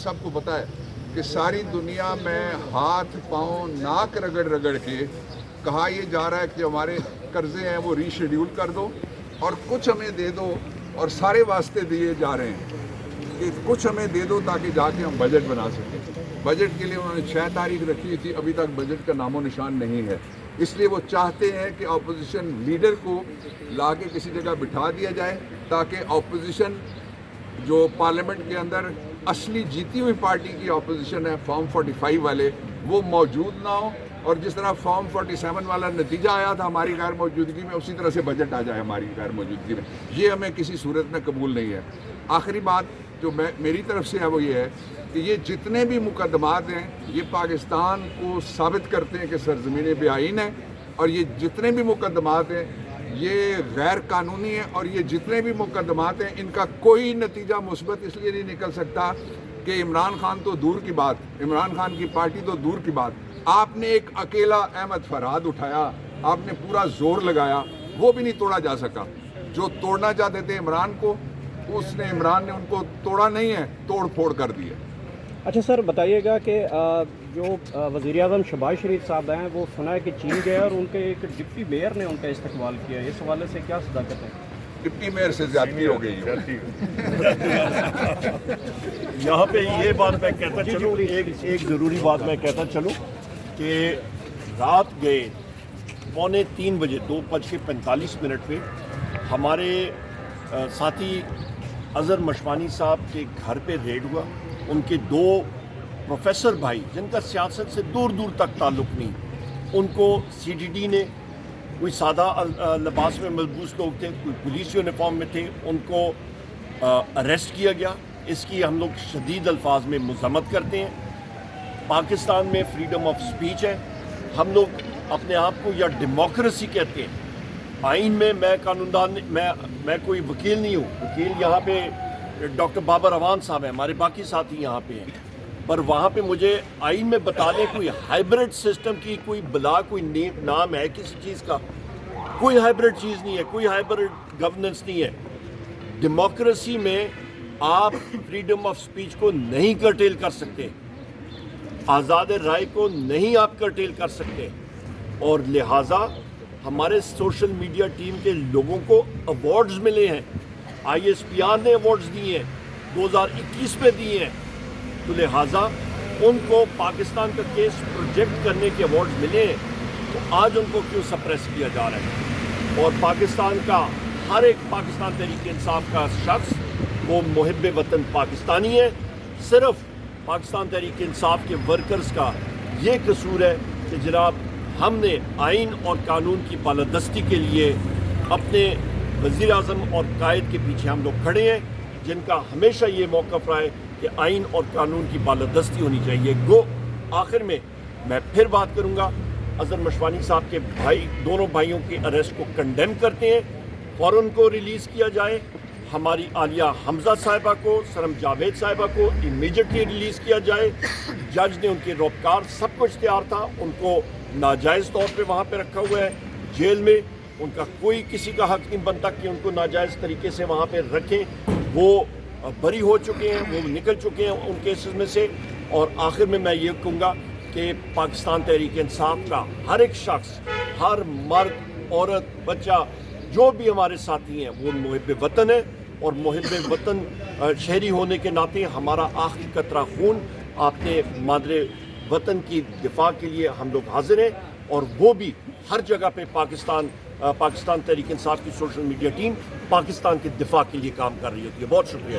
سب کو پتا ہے کہ ساری دنیا میں ہاتھ پاؤں ناک رگڑ رگڑ کے کہا یہ جا رہا ہے کہ ہمارے قرضے ہیں وہ ری شیڈیول کر دو اور کچھ ہمیں دے دو، اور سارے واسطے دیے جا رہے ہیں کہ کچھ ہمیں دے دو تاکہ جا کے ہم بجٹ بنا سکیں۔ بجٹ کے لیے انہوں نے 6 تاریخ رکھی تھی، ابھی تک بجٹ کا نام و نشان نہیں ہے۔ اس لیے وہ چاہتے ہیں کہ اپوزیشن لیڈر کو لا کے کسی جگہ بٹھا دیا جائے تاکہ اپوزیشن جو پارلیمنٹ کے اندر اصلی جیتی ہوئی پارٹی کی اپوزیشن ہے، فارم 45 والے، وہ موجود نہ ہو، اور جس طرح فارم 47 والا نتیجہ آیا تھا ہماری غیر موجودگی میں، اسی طرح سے بجٹ آ جائے ہماری غیر موجودگی میں۔ یہ ہمیں کسی صورت میں قبول نہیں ہے۔ آخری بات جو میری طرف سے ہے وہ یہ ہے کہ یہ جتنے بھی مقدمات ہیں یہ پاکستان کو ثابت کرتے ہیں کہ سرزمین بے آئین ہے، اور یہ جتنے بھی مقدمات ہیں یہ غیر قانونی ہیں، اور یہ جتنے بھی مقدمات ہیں ان کا کوئی نتیجہ مثبت اس لیے نہیں نکل سکتا کہ عمران خان تو دور کی بات، عمران خان کی پارٹی تو دور کی بات، آپ نے ایک اکیلا احمد فرحاد اٹھایا، آپ نے پورا زور لگایا، وہ بھی نہیں توڑا جا سکا۔ جو توڑنا چاہتے تھے عمران کو، عمران نے ان کو توڑا نہیں ہے، توڑ پھوڑ کر دیا۔ اچھا سر، بتائیے گا کہ جو وزیر اعظم شہباز شریف صاحب ہیں وہ سنا ہے کہ چین گئے اور ان کے ایک ڈپٹی میئر نے ان کا استقبال کیا، اس حوالے سے کیا صداقت ہے؟ ڈپٹی میئر سے زیادتی ہو گئی ہے۔ یہاں پہ یہ بات میں کہتا چلوں، ایک ضروری بات میں کہتا چلوں کہ رات گئے 2:45 بجے 2:45 پہ ہمارے ساتھی اظہر مشوانی صاحب کے گھر پہ ریڈ ہوا۔ ان کے 2 پروفیسر بھائی جن کا سیاست سے دور دور تک تعلق نہیں، ان کو سی ڈی ڈی نے، کوئی سادہ لباس میں ملبوس لوگ تھے، کوئی پولیس یونیفارم میں تھے، ان کو اریسٹ کیا گیا۔ اس کی ہم لوگ شدید الفاظ میں مذمت کرتے ہیں۔ پاکستان میں فریڈم آف سپیچ ہے، ہم لوگ اپنے آپ کو یا ڈیموکریسی کہتے ہیں۔ آئین میں میں قانوندان، میں کوئی وکیل نہیں ہوں، وکیل یہاں پہ ڈاکٹر بابر روان صاحب ہیں، ہمارے باقی ساتھی یہاں پہ ہیں، پر وہاں پہ مجھے آئین میں بتا دیں کوئی ہائبرڈ سسٹم کی کوئی بلا، کوئی نام ہے کسی چیز کا؟ کوئی ہائبرڈ چیز نہیں ہے، کوئی ہائبرڈ گورننس نہیں ہے۔ ڈیموکریسی میں آپ فریڈم آف سپیچ کو نہیں کرٹیل کر سکتے، آزاد رائے کو نہیں آپ کرٹیل کر سکتے، اور لہٰذا ہمارے سوشل میڈیا ٹیم کے لوگوں کو ایوارڈز ملے ہیں، آئی ایس پی آر نے ایوارڈز دیے ہیں، 2021 میں دیے ہیں، تو لہٰذا ان کو پاکستان کا کیس پروجیکٹ کرنے کے ایوارڈز ملے ہیں، تو آج ان کو کیوں سپریس کیا جا رہا ہے؟ اور پاکستان کا ہر ایک پاکستان تحریک انصاف کا شخص وہ محب وطن پاکستانی ہے۔ صرف پاکستان تحریک انصاف کے ورکرز کا یہ قصور ہے کہ جناب ہم نے آئین اور قانون کی بالادستی کے لیے اپنے وزیر اعظم اور قائد کے پیچھے ہم لوگ کھڑے ہیں، جن کا ہمیشہ یہ موقف رہا ہے کہ آئین اور قانون کی بالادستی ہونی چاہیے۔ آخر میں میں پھر بات کروں گا، اظہر مشوانی صاحب کے دونوں بھائیوں کے اریسٹ کو کنڈیم کرتے ہیں، فوراً کو ریلیز کیا جائے۔ ہماری عالیہ حمزہ صاحبہ کو، سرم جاوید صاحبہ کو امیجیٹلی ریلیز کیا جائے۔ جج نے ان کے روپکار سب کچھ تیار تھا، ان کو ناجائز طور پہ وہاں پہ رکھا ہوا ہے جیل میں، ان کا کوئی کسی کا حق نہیں بنتا کہ ان کو ناجائز طریقے سے وہاں پہ رکھیں۔ وہ بری ہو چکے ہیں، وہ نکل چکے ہیں ان کیسز میں سے۔ اور آخر میں یہ کہوں گا کہ پاکستان تحریک انصاف کا ہر ایک شخص، ہر مرد، عورت، بچہ، جو بھی ہمارے ساتھی ہیں وہ محب وطن ہے، اور محب وطن شہری ہونے کے ناطے ہمارا آخری قطرہ خون اپنے مادر وطن کی دفاع کے لیے ہم لوگ حاضر ہیں، اور وہ بھی ہر جگہ پہ پاکستان تحریک انصاف کی سوشل میڈیا ٹیم پاکستان کے دفاع کے لیے کام کر رہی ہوتی ہے۔ بہت شکریہ۔